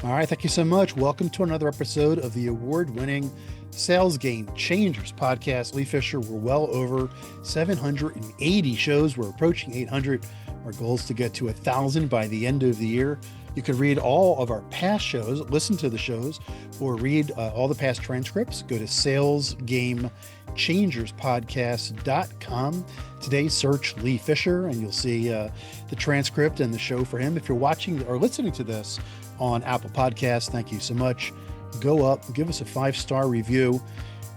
All right, thank you so much. Welcome to another episode of the award-winning Sales Game Changers podcast. Lee Fisher, we're well over 780 shows. We're approaching 800. Our goal is to get to 1,000 by the end of the year. You can read all of our past shows, listen to the shows, or read all the past transcripts. Go to salesgamechangerspodcast.com. Today, search Lee Fisher, and you'll see the transcript and the show for him. If you're watching or listening to this on Apple Podcasts, thank you so much. Go up, give us a 5-star review.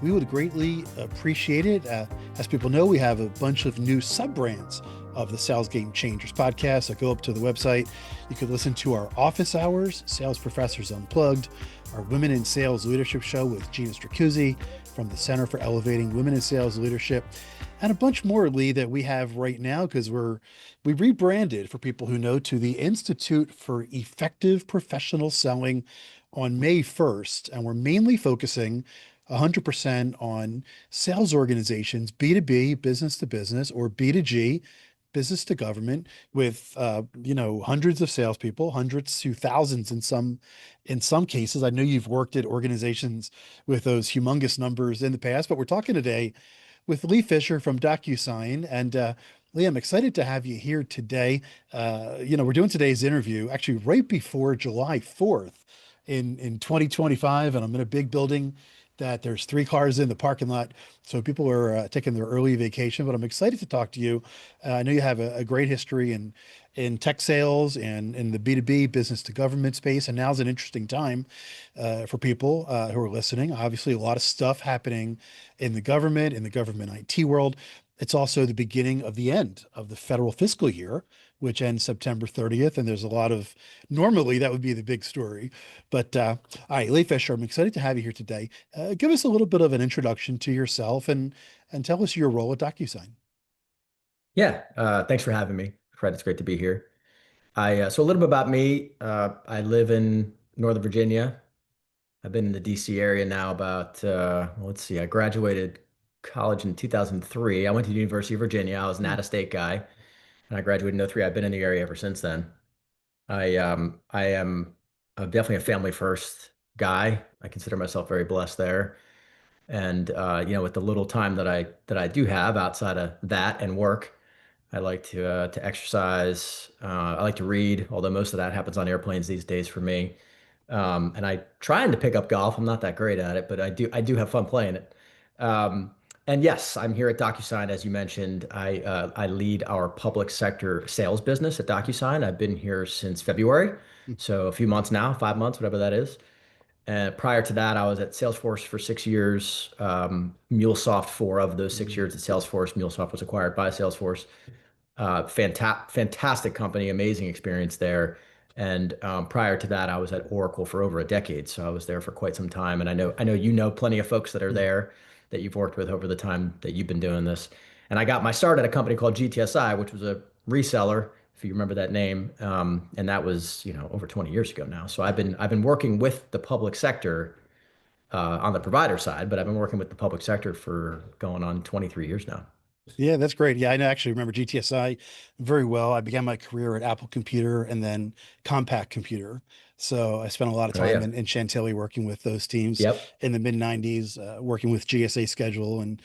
We would greatly appreciate it. As people know, we have a bunch of new sub-brands of the Sales Game Changers podcast. So go up to the website. You can listen to our office hours, Sales Professors Unplugged, our Women in Sales Leadership show with Gina Stracuzzi from the Center for Elevating Women in Sales Leadership, and a bunch more, Lee, that we have right now because we rebranded, for people who know, to the Institute for Effective Professional Selling on May 1st, and we're mainly focusing 100% on sales organizations, B2B, business to business, or B2G, business to government, with hundreds of salespeople, hundreds to thousands in some cases. I know you've worked at organizations with those humongous numbers in the past, but we're talking today with Lee Fisher from Docusign. And Lee, I'm excited to have you here today. We're doing today's interview actually right before July 4th in 2025, and I'm in a big building that there's 3 cars in the parking lot. So people are taking their early vacation, but I'm excited to talk to you. I know you have a great history in tech sales and in the B2B, business to government space. And now's an interesting time for people who are listening. Obviously, a lot of stuff happening in the government IT world. It's also the beginning of the end of the federal fiscal year, which ends September 30th. And there's a lot of, normally that would be the big story. But all right, Lee Fisher, I'm excited to have you here today. Give us a little bit of an introduction to yourself and tell us your role at DocuSign. Yeah, thanks for having me, Fred. It's great to be here. So a little bit about me. I live in Northern Virginia. I've been in the DC area now about, let's see, I graduated college in 2003. I went to the University of Virginia. I was an Hmm. out-of-state guy, and I graduated in '03. I've been in the area ever since then. I am definitely a family first guy. I consider myself very blessed there. And with the little time that I do have outside of that and work, I like to exercise. I like to read, although most of that happens on airplanes these days for me. And I trying to pick up golf. I'm not that great at it, but I do have fun playing it. Um, and yes, I'm here at DocuSign, as you mentioned. I lead our public sector sales business at DocuSign. I've been here since February, so a few months now, 5 months, whatever that is. And prior to that, I was at Salesforce for 6 years. MuleSoft, 4 of those 6 years at Salesforce. MuleSoft was acquired by Salesforce. Fantastic company, amazing experience there. And prior to that, I was at Oracle for over a decade, so I was there for quite some time. And I know you know plenty of folks that are there that you've worked with over the time that you've been doing this. And I got my start at a company called GTSI, which was a reseller, if you remember that name. And that was, over 20 years ago now. So I've been working with the public sector on the provider side, but I've been working with the public sector for going on 23 years now. Yeah, that's great. Yeah, I actually remember GTSI very well. I began my career at Apple Computer and then Compaq Computer. So I spent a lot of Oh time yeah. in Chantilly working with those teams Yep. in the mid 90s, working with GSA schedule and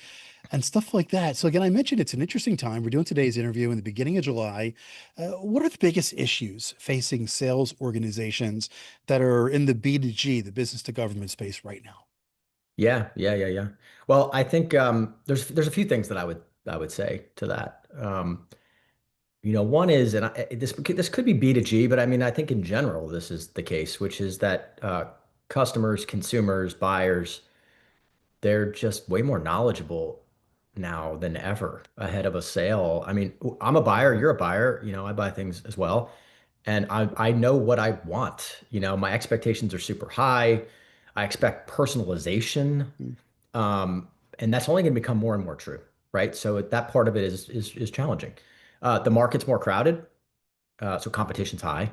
stuff like that. So again, I mentioned it's an interesting time. We're doing today's interview in the beginning of July. What are the biggest issues facing sales organizations that are in the B2G, the business to government space right now? Yeah, yeah, yeah, yeah. Well, I think there's a few things that I would say to that. One is, and this could be B2G, but I mean, I think in general this is the case, which is that customers, consumers, buyers, they're just way more knowledgeable now than ever ahead of a sale. I mean, I'm a buyer, you're a buyer, I buy things as well. And I know what I want. My expectations are super high. I expect personalization. Mm. Um, and that's only going to become more and more true, right? So that part of it is challenging. The market's more crowded, so competition's high.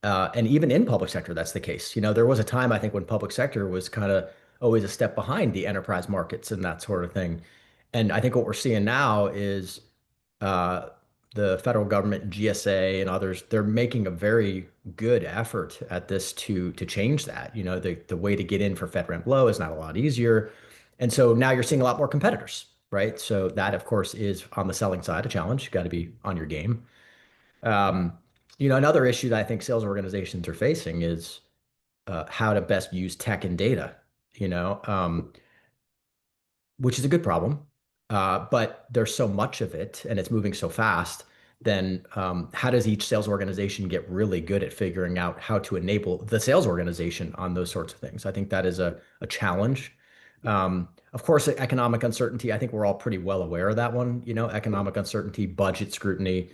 And even in public sector, that's the case. There was a time I think when public sector was kind of always a step behind the enterprise markets and that sort of thing. And I think what we're seeing now is uh, the federal government, GSA, and others, they're making a very good effort at this to change that. The way to get in for FedRAMP Low is not a lot easier. And so now you're seeing a lot more competitors, right? So that, of course, is on the selling side a challenge. You got to be on your game. Um, another issue that I think sales organizations are facing is how to best use tech and data. You know, which is a good problem. But there's so much of it and it's moving so fast. Then how does each sales organization get really good at figuring out how to enable the sales organization on those sorts of things? I think that is a challenge. Of course, economic uncertainty, I think we're all pretty well aware of that one. Economic uncertainty, budget scrutiny,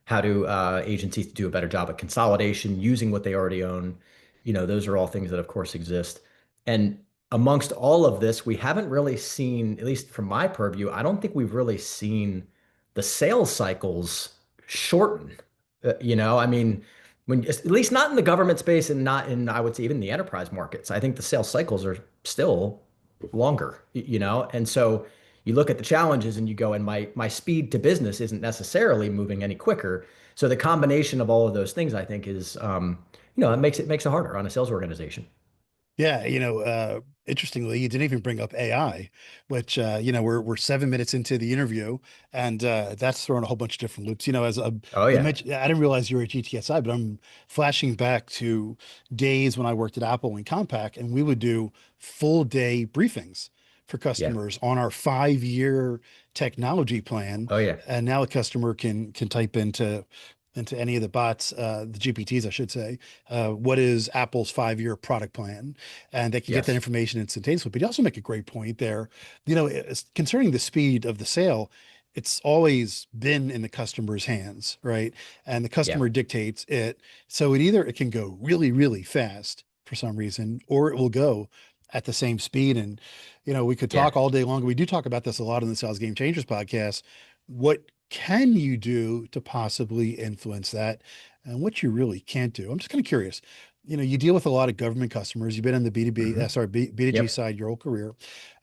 how do agencies do a better job at consolidation, using what they already own. Those are all things that, of course, exist. And amongst all of this, we haven't really seen, at least from my purview, I don't think we've really seen the sales cycles shorten. I mean, at least not in the government space and not in, I would say, even the enterprise markets. I think the sales cycles are still longer, and so you look at the challenges and you go, and my speed to business isn't necessarily moving any quicker. So the combination of all of those things, I think, is, it makes it harder on a sales organization. Yeah, interestingly, you didn't even bring up AI, which we're 7 minutes into the interview, and that's throwing a whole bunch of different loops. As Oh you yeah, mentioned, I didn't realize you were at GTSI, but I'm flashing back to days when I worked at Apple and Compaq, and we would do full day briefings for yeah, customers on our 5-year technology plan. oh yeah, And now a customer can type into any of the bots, the GPTs, I should say, what is Apple's 5-year product plan, and they can get that yes, information instantaneously. But you also make a great point there. Concerning the speed of the sale, it's always been in the customer's hands, right? And the yeah, customer dictates it. So it can go really, really fast for some reason, or it will go at the same speed. And we could yeah. talk all day long. We do talk about this a lot on the Sales Game Changers podcast. What can you do to possibly influence that, and what you really can't do? I'm just kind of curious. You deal with a lot of government customers. You've been on the B2B, Hmm. sorry, B2G Yep. side your whole career.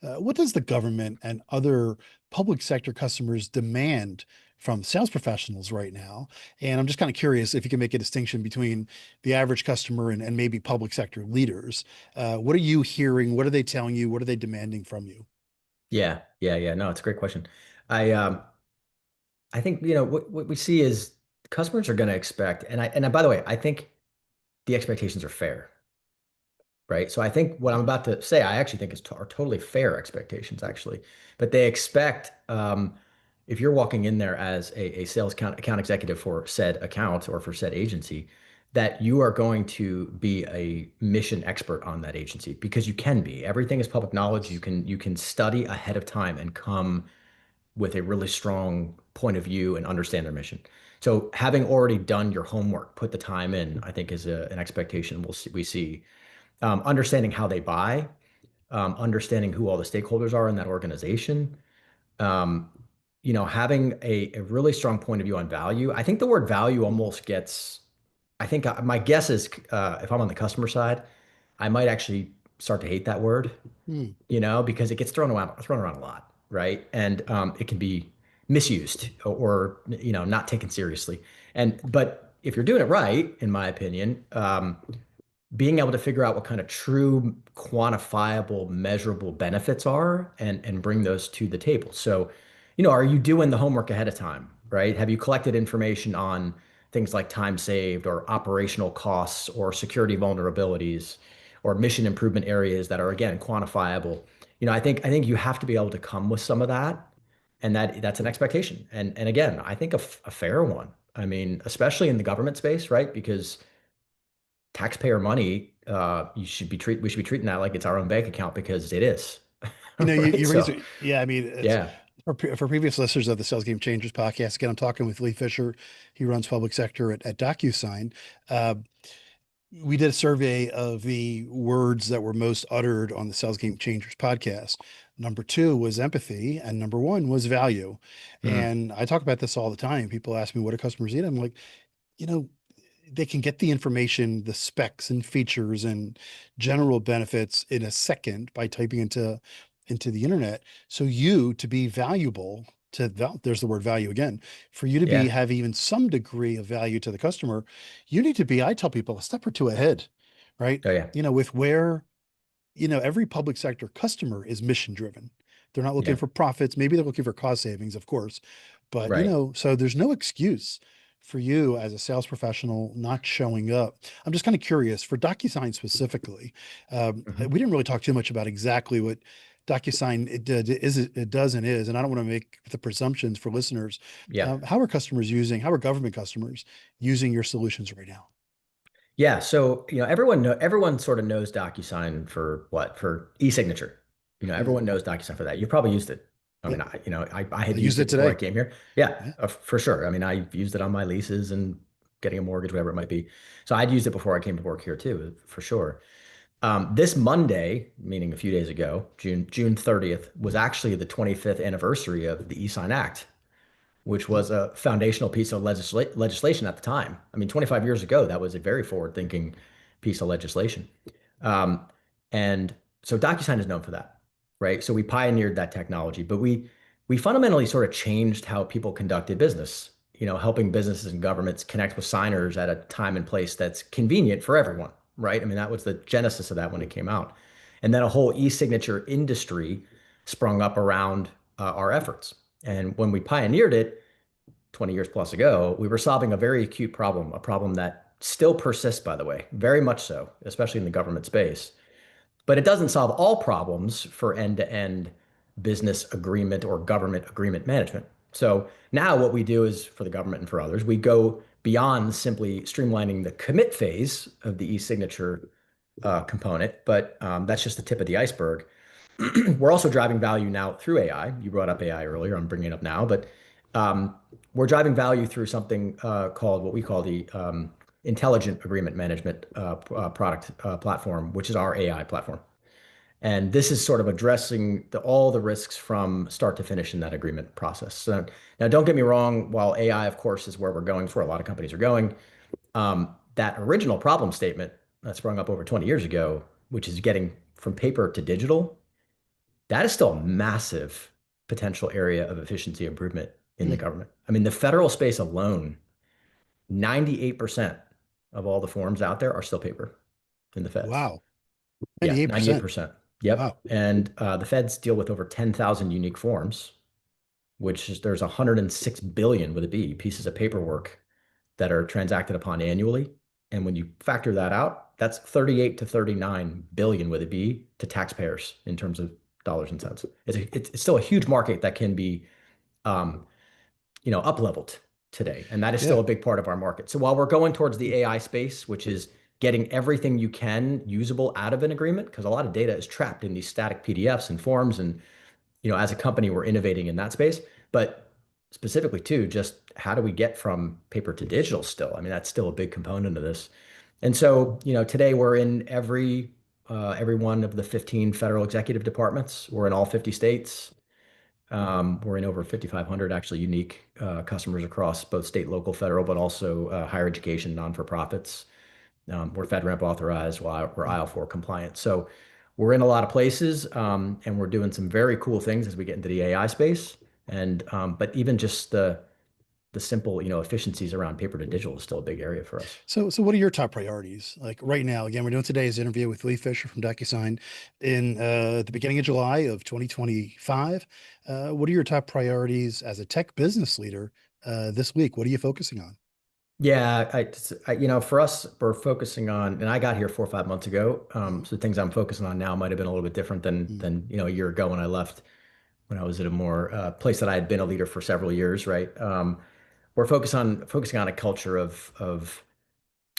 What does the government and other public sector customers demand from sales professionals right now? And I'm just kind of curious if you can make a distinction between the average customer and maybe public sector leaders. What are you hearing? What are they telling you? What are they demanding from you? Yeah, yeah, yeah. No, it's a great question. I think what we see is customers are going to expect, by the way, I think the expectations are fair, right? So I think what I'm about to say, I actually think are totally fair expectations, actually. But they expect, if you're walking in there as a sales account executive for said account or for said agency, that you are going to be a mission expert on that agency because you can be. Everything is public knowledge. You can study ahead of time and come with a really strong point of view and understand their mission. So having already done your homework, put the time in, I think is an expectation we see. Understanding how they buy, understanding who all the stakeholders are in that organization, um, having a really strong point of view on value. I think the word value almost gets, I think my guess is if I'm on the customer side, I might actually start to hate that word, Hmm. because it gets thrown around a lot, right? And it can be misused or not taken seriously. But if you're doing it right, in my opinion, being able to figure out what kind of true quantifiable measurable benefits are and bring those to the table. So are you doing the homework ahead of time, right? Have you collected information on things like time saved or operational costs or security vulnerabilities or mission improvement areas that are, again, quantifiable? I think you have to be able to come with some of that, and that's an expectation, and again, I think a fair one. I mean, especially in the government space, right? Because taxpayer money, we should be treating that like it's our own bank account because it is. You Right? raise So it. Yeah, I mean, it's yeah. for previous listeners of the Sales Game Changers podcast. Again, I'm talking with Lee Fisher. He runs public sector at Docusign. Uh, we did a survey of the words that were most uttered on the Sales Game Changers podcast. Number two was empathy, and number one was value. Mhm. And I talk about this all the time. People ask me, what do customers need? I'm like, you know, they can get the information, the specs and features and general benefits in a second by typing into the internet. So you, to be valuable, there's the word value again. For you to be Yeah. have even some degree of value to the customer, you need to be, I tell people, a step or two ahead, right? Oh yeah. With where every public sector customer is mission driven. They're not looking Yeah. for profits. Maybe they're looking for cost savings, of course. But, Right. so there's no excuse for you as a sales professional not showing up. I'm just kind of curious for DocuSign specifically. Mhm. We didn't really talk too much about exactly what DocuSign it does and is, and I don't want to make the presumptions for listeners. Yeah. How are government customers using your solutions right now? Yeah. So, everyone sort of knows DocuSign for what? For e-signature. Everyone knows DocuSign for that. You probably used it. I Yep. mean, I I had used used it it before I today. came here. Yeah, Yeah. for sure. I mean, I used it on my leases and getting a mortgage, whatever it might be. So I'd used it before I came to work here too, for sure. This Monday, meaning a few days ago, June 30th, was actually the 25th anniversary of the e-sign Act, which Oh, was a foundational piece of legislation at the time. I mean, 25 years ago, that was a very forward-thinking piece of legislation. Um, and so DocuSign is known for that, right? So we pioneered that technology, but we fundamentally sort of changed how people conducted business, helping businesses and governments connect with signers at a time and place that's convenient for everyone, right? I mean, that was the genesis of that when it came out. And then a whole e-signature industry sprung up around our efforts. And when we pioneered it 20 years plus ago, we were solving a very acute problem, a problem that still persists, by the way, very much so, especially in the government space. But it doesn't solve all problems for end-to-end business agreement or government agreement management. So now what we do is for the government and for others, we go beyond simply streamlining the commit phase of the e-signature component, but that's just the tip of the iceberg. We're also driving value now through AI. You brought up AI earlier. I'm bringing it up now, but um, we're driving value through something called what we call the Intelligent Agreement Management product platform, which is our AI platform. And this is sort of addressing all the risks from start to finish in that agreement process. So now, don't get me wrong. While AI, of course, is where we're going, for a lot of companies are going, that original problem statement that sprung up over 20 years ago, which is getting from paper to digital, that is still a massive potential area of efficiency improvement in the mm, government. I mean, the federal space alone, 98% of all the forms out there are still paper in the feds. wow. Yeah, 98%. 98%. Yep. Wow. And the feds deal with over 10,000 unique forms, which is there's 106 billion with a B pieces of paperwork that are transacted upon annually. And when you factor that out, that's 38 to 39 billion with a B to taxpayers in terms of dollars and cents. It's still a huge market that can be um, up leveled today. And that is still Yeah. a big part of our market. So while we're going towards the AI space, which is getting everything you can usable out of an agreement, because a lot of data is trapped in these static PDFs and forms. And, as a company, we're innovating in that space. But specifically, too, just how do we get from paper to digital still? I mean, that's still a big component of this. And so, today we're in every one of the 15 federal executive departments. We're in all 50 states. We're in over 5,500 actually unique customers across both state, local, federal, but also higher education, non-for-profits. We're FedRAMP authorized, we're Mm. IL4 compliant. So we're in a lot of places, and we're doing some very cool things as we get into the AI space. And but even just the simple, efficiencies around paper to digital is still a big area for us. So what are your top priorities? Like right now, again, we're doing today's interview with Lee Fisher from DocuSign in the beginning of July of 2025. What are your top priorities as a tech business leader this week? What are you focusing on? Yeah, for us, we're focusing on, and I got here 4 or 5 months ago. Mhm. So things I'm focusing on now might have been a little bit different than Mm. a year ago when I left, when I was at a more place that I had been a leader for several years, right? We're focusing on a culture of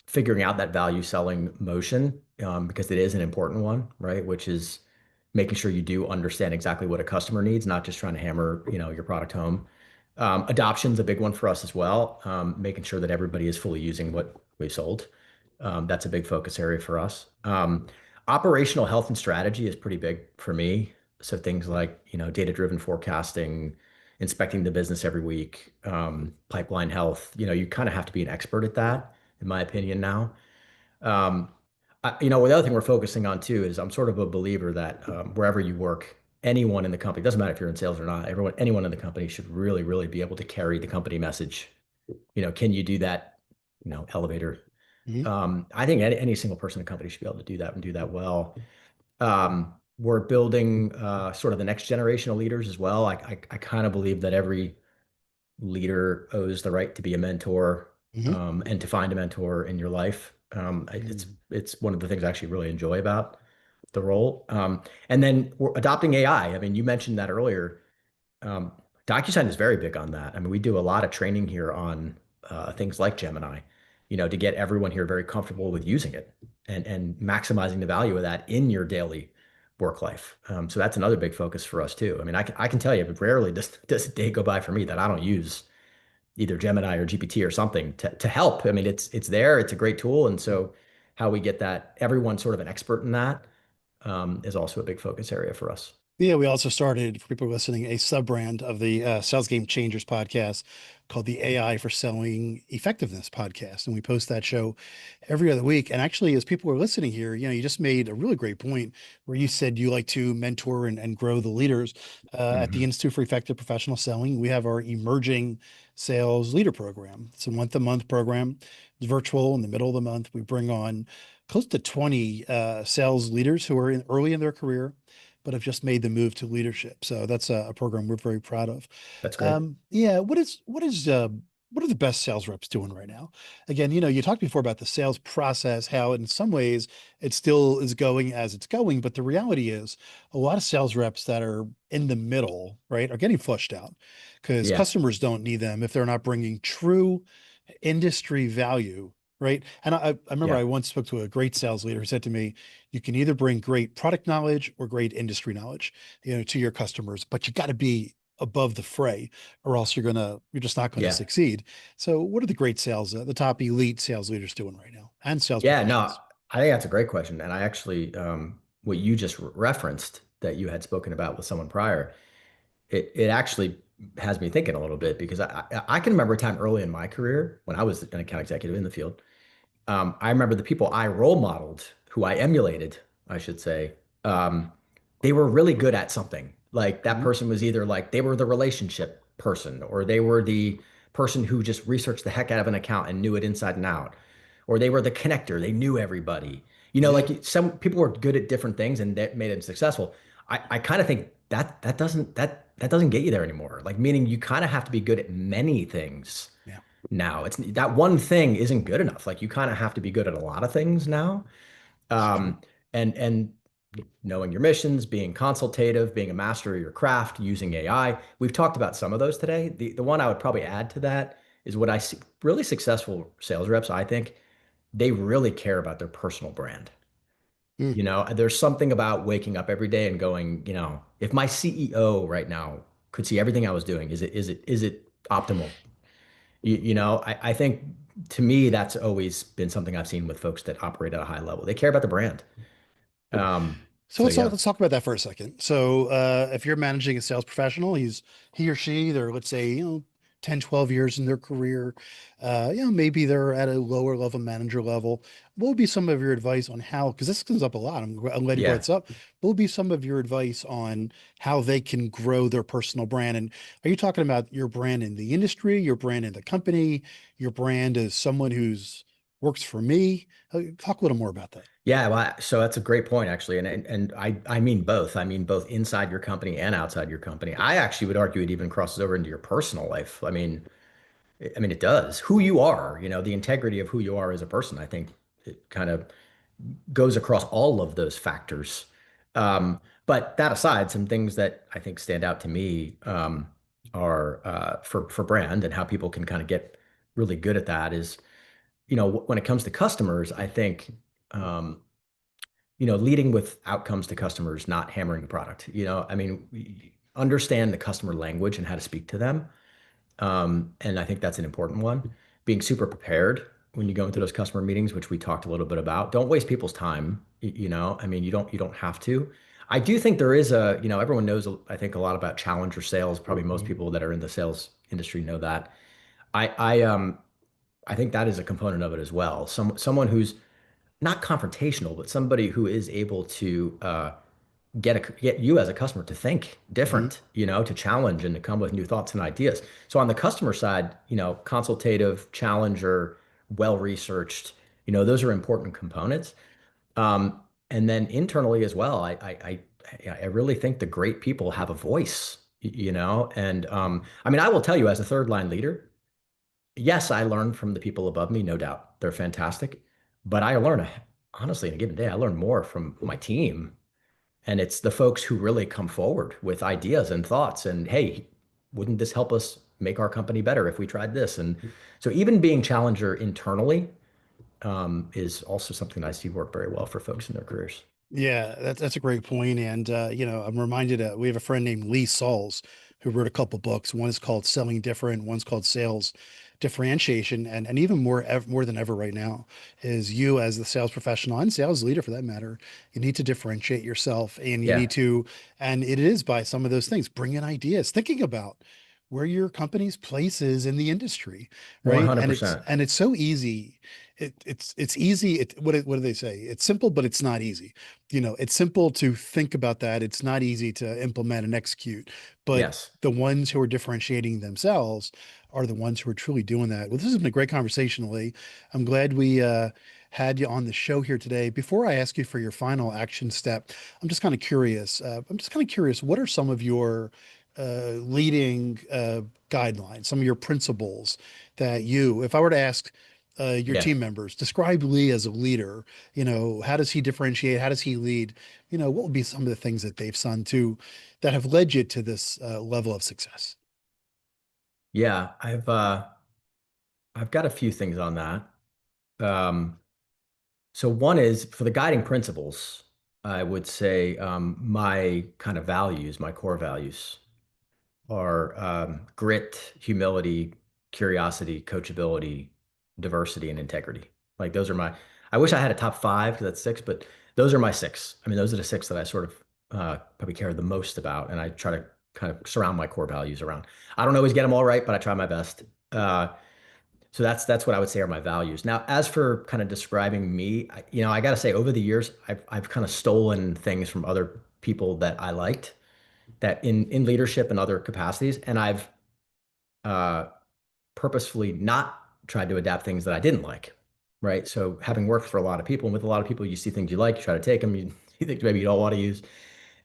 figuring out that value selling motion, because it is an important one, right? Which is making sure you do understand exactly what a customer needs, not just trying to hammer, your product home. Adoption's a big one for us as well, making sure that everybody is fully using what we sold. That's a big focus area for us. Operational health and strategy is pretty big for me. So things like, data-driven forecasting, inspecting the business every week, pipeline health, you kind of have to be an expert at that, in my opinion now. Um, the other thing we're focusing on too is I'm sort of a believer that wherever you work, anyone in the company, doesn't matter if you're in sales or not, anyone in the company should really, really be able to carry the company message. Can you do that? Elevator. Mhm. I think any single person in the company should be able to do that and do that well. We're building sort of the next generation of leaders as well. I kind of believe that every leader owes the right to be a mentor, Mhm. and to find a mentor in your life. Mhm. It's one of the things I actually really enjoy about the role. And then we're adopting AI. I mean, you mentioned that earlier. Um, Docusign is very big on that. I mean, we do a lot of training here on things like Gemini, to get everyone here very comfortable with using it and maximizing the value of that in your daily work life. So that's another big focus for us too. I mean, I can tell you, but rarely does a day go by for me that I don't use either Gemini or GPT or something to help. I mean, it's there, it's a great tool. And so how we get that, everyone sort of an expert in that, is also a big focus area for us. Yeah, we also started, for people listening, a sub brand of the Sales Game Changers podcast called the AI for Selling Effectiveness podcast. And we post that show every other week. And actually, as people are listening here, you just made a really great point where you said you like to mentor and grow the leaders. At the Mhm. Institute for Effective Professional Selling, we have our emerging sales leader program. It's a month program. It's virtual. In the middle of the month, we bring on close to 20 sales leaders who are early in their career but have just made the move to leadership. So that's a program we're very proud of. That's great. Yeah, what are the best sales reps doing right now? Again, you talked before about the sales process, how in some ways it still is going as it's going, but the reality is a lot of sales reps that are in the middle, right, are getting flushed out because Yeah. customers don't need them if they're not bringing true industry value, right? And I remember I Yeah. once spoke to a great sales leader who said to me, you can either bring great product knowledge or great industry knowledge, to your customers, but you got to be above the fray or else you're just not going to Yeah. succeed. So what are the great the top elite sales leaders doing right now and sales Yeah. No, professionals? I think that's a great question. And I actually, what you just referenced that you had spoken about with someone prior, it actually has me thinking a little bit because I can remember a time early in my career when I was an account executive in the field. I remember the people I role modeled, who I emulated, I should say, um, they were really good at something. Like that Mhm. person was either like they were the relationship person, or they were the person who just researched the heck out of an account and knew it inside and out, or they were the connector. They knew everybody. Yeah, Like some people were good at different things and that made them successful. I kind of think that doesn't get you there anymore. Like meaning you kind of have to be good at many things yeah, now. It's that one thing isn't good enough. Like you kind of have to be good at a lot of things now. it's true. And knowing your missions, being consultative, being a master of your craft, using AI. We've talked about some of those today. The one I would probably add to that is what I see really successful sales reps, I think, they really care about their personal brand. Mm, There's something about waking up every day and going, if my CEO right now could see everything I was doing, is it optimal? I think to me, that's always been something I've seen with folks that operate at a high level. They care about the brand. So So yeah, let's talk about that for a second. So if you're managing a sales professional, he or she, they're let's say, 10, 12 years in their career. Maybe they're at a lower level manager level. What would be some of your advice on how, because this comes up a lot. I'm glad you brought yeah. this up. What would be some of your advice on how they can grow their personal brand? And are you talking about your brand in the industry, your brand in the company, your brand as someone who's works for me? Talk a little more about that. Yeah, well, so that's a great point, actually, and I mean both. I mean both inside your company and outside your company. I actually would argue it even crosses over into your personal life. I mean it does. Who you are, the integrity of who you are as a person. I think it kind of goes across all of those factors. But that aside, some things that I think stand out to me are for brand and how people can kind of get really good at that is, when it comes to customers, I think. Um, Leading with outcomes to customers, not hammering the product. I mean, we understand the customer language and how to speak to them. And I think that's an important one. Being super prepared when you go into those customer meetings, which we talked a little bit about. Don't waste people's time. I mean, you don't have to. I do think there is everyone knows, I think, a lot about challenger sales. Probably most people that are in the sales industry know that. I think that is a component of it as well. Someone who's not confrontational, but somebody who is able to get you as a customer to think Hmm. different, to challenge and to come with new thoughts and ideas. So on the customer side, consultative, challenger, well researched, those are important components. And then internally as well, I really think the great people have a voice, and I mean, I will tell you as a third line leader, yes, I learn from the people above me, no doubt. They're fantastic. But I learn, honestly, in a given day, I learn more from my team. And it's the folks who really come forward with ideas and thoughts. And hey, wouldn't this help us make our company better if we tried this? And so even being challenger internally is also something I see work very well for folks in their careers. Yeah, that's a great point. And I'm reminded we have a friend named Lee Sauls who wrote a couple books. One is called Selling Different, one's called Sales Differentiation. And even more than ever right now is you as the sales professional and sales leader for that matter, you need to differentiate yourself and you Yeah, need to, and it is by some of those things, bring in ideas, thinking about where your company's place is in the industry, right? And it's 100%. and it's so easy. It's easy. What do they say? It's simple, but it's not easy. It's simple to think about that. It's not easy to implement and execute, but Yes. the ones who are differentiating themselves are the ones who are truly doing that. Well, this has been a great conversation, Lee. I'm glad we had you on the show here today. Before I ask you for your final action step, I'm just kind of curious. What are some of your leading guidelines, some of your principles that if I were to ask your Yeah. team members, describe Lee as a leader, how does he differentiate? How does he lead? What would be some of the things that they've done that have led you to this level of success? Yeah. I've got a few things on that. Um, so one is for the guiding principles, I would say my kind of values, my core values are grit, humility, curiosity, coachability, diversity, and integrity. Like those are I wish I had a top five because that's six, but those are my six. I mean, those are the six that I sort of probably care the most about. And I try to kind of surround my core values around. I don't always get them all right, but I try my best. So that's what I would say are my values. Now, as for kind of describing me, I got to say over the years, I've kind of stolen things from other people that I liked that in leadership and other capacities, and I've uh, purposefully not tried to adapt things that I didn't like, right? So having worked for a lot of people, and with a lot of people, you see things you like, you try to take them, you think maybe you don't want to use,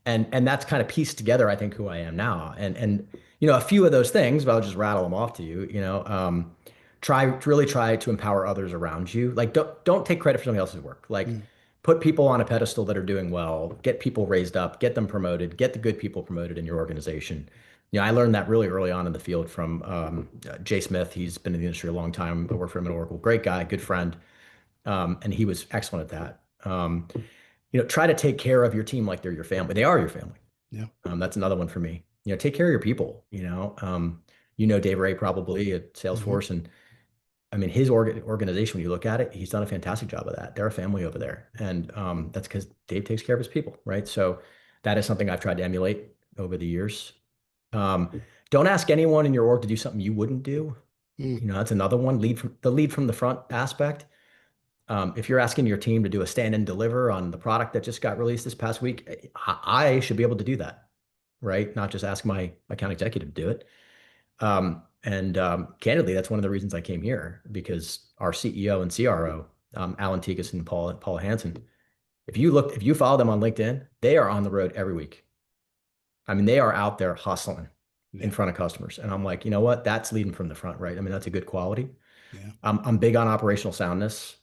and that's kind of pieced together, I think, who I am now. And a few of those things, but I'll just rattle them off to you. Really try to empower others around you. Like don't take credit for somebody else's work. Like Mm, put people on a pedestal that are doing well, get people raised up, get them promoted, get the good people promoted in your organization. I learned that really early on in the field from Jay Smith. He's been in the industry a long time. I worked for him at Oracle. Great guy, good friend, and he was excellent at that. Try to take care of your team like they're your family. They are your family. yeah. That's another one for me. Take care of your people. Dave Ray probably at Hmm. Salesforce, and I mean his organization. When you look at it, he's done a fantastic job of that. They're a family over there, and that's because Dave takes care of his people, right? So that is something I've tried to emulate over the years. Don't ask anyone in your org to do something you wouldn't do. Mm, That's another one. Lead from the front aspect. If you're asking your team to do a stand and deliver on the product that just got released this past week, I should be able to do that, right? Not just ask my account executive to do it. And candidly, that's one of the reasons I came here because our CEO and CRO, Alan Tigas and Paul Hansen, if you follow them on LinkedIn, they are on the road every week. I mean, they are out there hustling in yeah. front of customers. And I'm like, you know what? That's leading from the front, right? I mean, that's a good quality. Yeah. I'm big on operational soundness.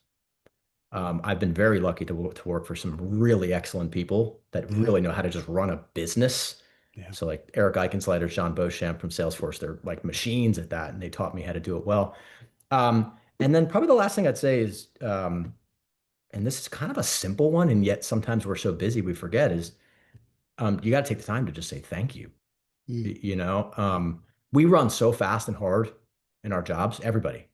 I've been very lucky to work for some really excellent people that Yeah. really know how to just run a business. Yeah. So like Eric Eichensleider, John Beauchamp from Salesforce, they're like machines at that, and they taught me how to do it well. And then probably the last thing I'd say is, and this is kind of a simple one, and yet sometimes we're so busy we forget is you got to take the time to just say thank you. Mm, We run so fast and hard in our jobs, everybody.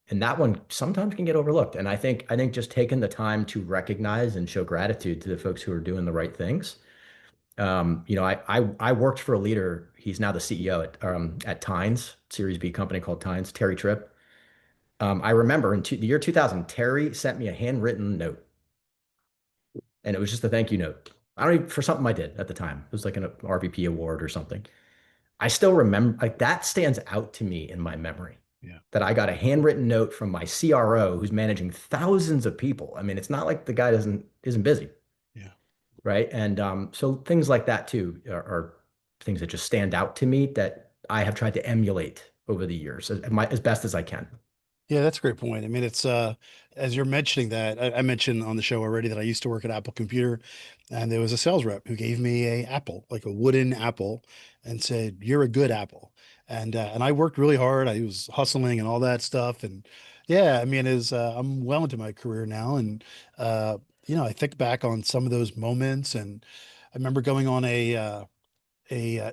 And that one sometimes can get overlooked. And I think just taking the time to recognize and show gratitude to the folks who are doing the right things. I worked for a leader. He's now the CEO at Tynes, Series B company called Tynes, Terry Tripp. I remember the year 2000, Terry sent me a handwritten note, and it was just a thank you note. I don't even, for something I did at the time. It was like an RVP award or something. I still remember, like, that stands out to me in my memory, Yeah. that I got a handwritten note from my CRO who's managing thousands of people. I mean, it's not like the guy doesn't isn't busy, Yeah. right? And so things like that too are things that just stand out to me that I have tried to emulate over the years as best as I can. Yeah, that's a great point. I mean, it's as you're mentioning that, I mentioned on the show already that I used to work at Apple Computer, and there was a sales rep who gave me a apple, like a wooden apple, and said, "You're a good apple." And I worked really hard. I was hustling and all that stuff. And yeah, I mean, as I'm well into my career now, and uh, I think back on some of those moments, and I remember going on a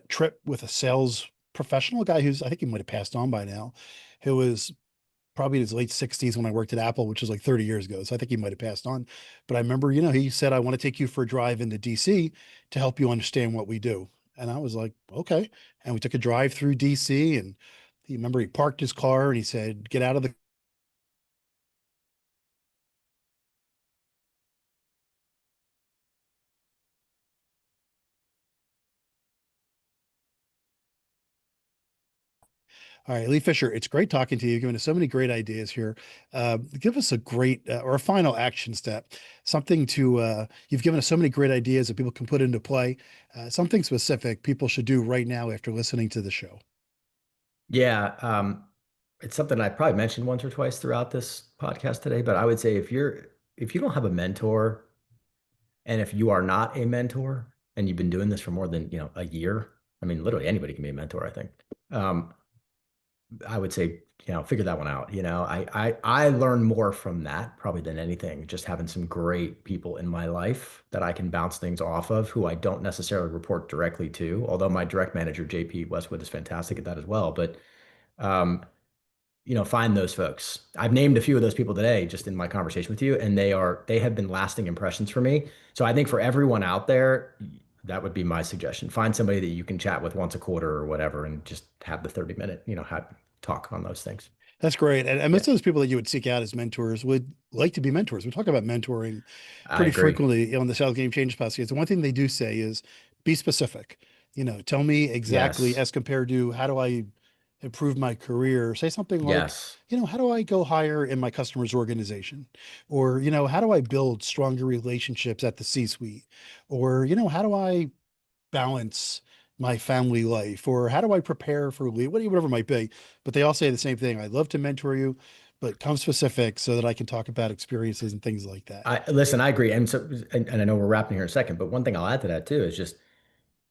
trip with a sales professional, a guy who's I think he might have passed on by now, who was probably in his late 60s when I worked at Apple, which was like 30 years ago. So I think he might have passed on. But I remember, he said, I want to take you for a drive into DC to help you understand what we do. And I was like, okay. And we took a drive through DC, and he parked his car and he said, get out of the. All right, Lee Fisher, it's great talking to you, giving us so many great ideas here. Give us a great or a final action step, something you've given us so many great ideas that people can put into play, something specific people should do right now after listening to the show. Yeah, it's something I probably mentioned once or twice throughout this podcast today, but I would say if you don't have a mentor, and if you are not a mentor and you've been doing this for more than, a year, I mean, literally anybody can be a mentor, I think. Um, I would say, figure that one out. I learn more from that probably than anything, just having some great people in my life that I can bounce things off of, who I don't necessarily report directly to, although my direct manager, JP Westwood, is fantastic at that as well. But um, find those folks. I've named a few of those people today just in my conversation with you, and they have been lasting impressions for me. So I think for everyone out there, that would be my suggestion. Find somebody that you can chat with once a quarter or whatever, and just have the 30-minute, have talk on those things. That's great. And Yeah, most of those people that you would seek out as mentors would like to be mentors. We talk about mentoring I pretty agree. frequently on the Sales Game Changes podcast. The one thing they do say is be specific. Tell me exactly Yes. as compared to how do I improve my career? Say something like, Yes. how do I go higher in my customer's organization? Or, how do I build stronger relationships at the C-suite? Or, how do I balance my family life, or how do I prepare for leave, whatever it might be. But they all say the same thing. I'd love to mentor you, but come specific so that I can talk about experiences and things like that. I listen, I agree. And I know we're wrapping here in a second, but one thing I'll add to that too is just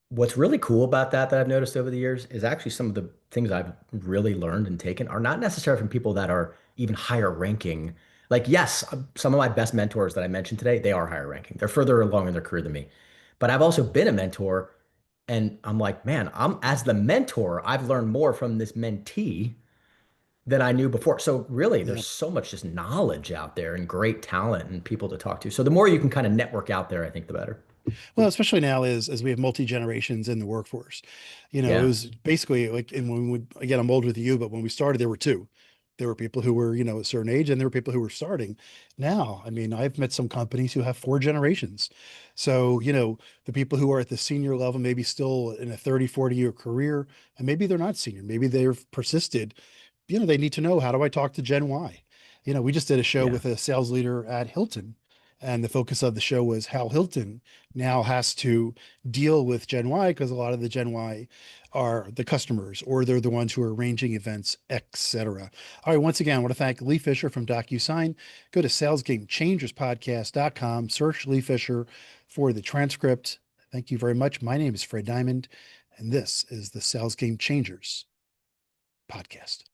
what's really cool about that I've noticed over the years is actually some of the things I've really learned and taken are not necessarily from people that are even higher ranking. Like, yes, some of my best mentors that I mentioned today, they are higher ranking. They're further along in their career than me. But I've also been a mentor, and I'm like, man, as the mentor, I've learned more from this mentee than I knew before. So really, Yeah. there's so much just knowledge out there and great talent and people to talk to. So the more you can kind of network out there, I think the better. Well, especially now as we have multi generations in the workforce, it Yeah. was basically like, and when we, again, I'm older than you, but when we started, there were two. There were people who were, a certain age, and there were people who were starting. Now, I mean, I've met some companies who have four generations. So, the people who are at the senior level, maybe still in a 30, 40-year career, and maybe they're not senior, maybe they've persisted. They need to know, how do I talk to Gen Y? We just did a show Yeah. with a sales leader at Hilton, and the focus of the show was how Hilton now has to deal with Gen Y, because a lot of the Gen Y are the customers, or they're the ones who are arranging events, etc. All right, once again, I want to thank Lee Fisher from Docusign. Go to salesgamechangerspodcast.com, search Lee Fisher for the transcript. Thank you very much. My name is Fred Diamond, and this is the Sales Game Changers podcast.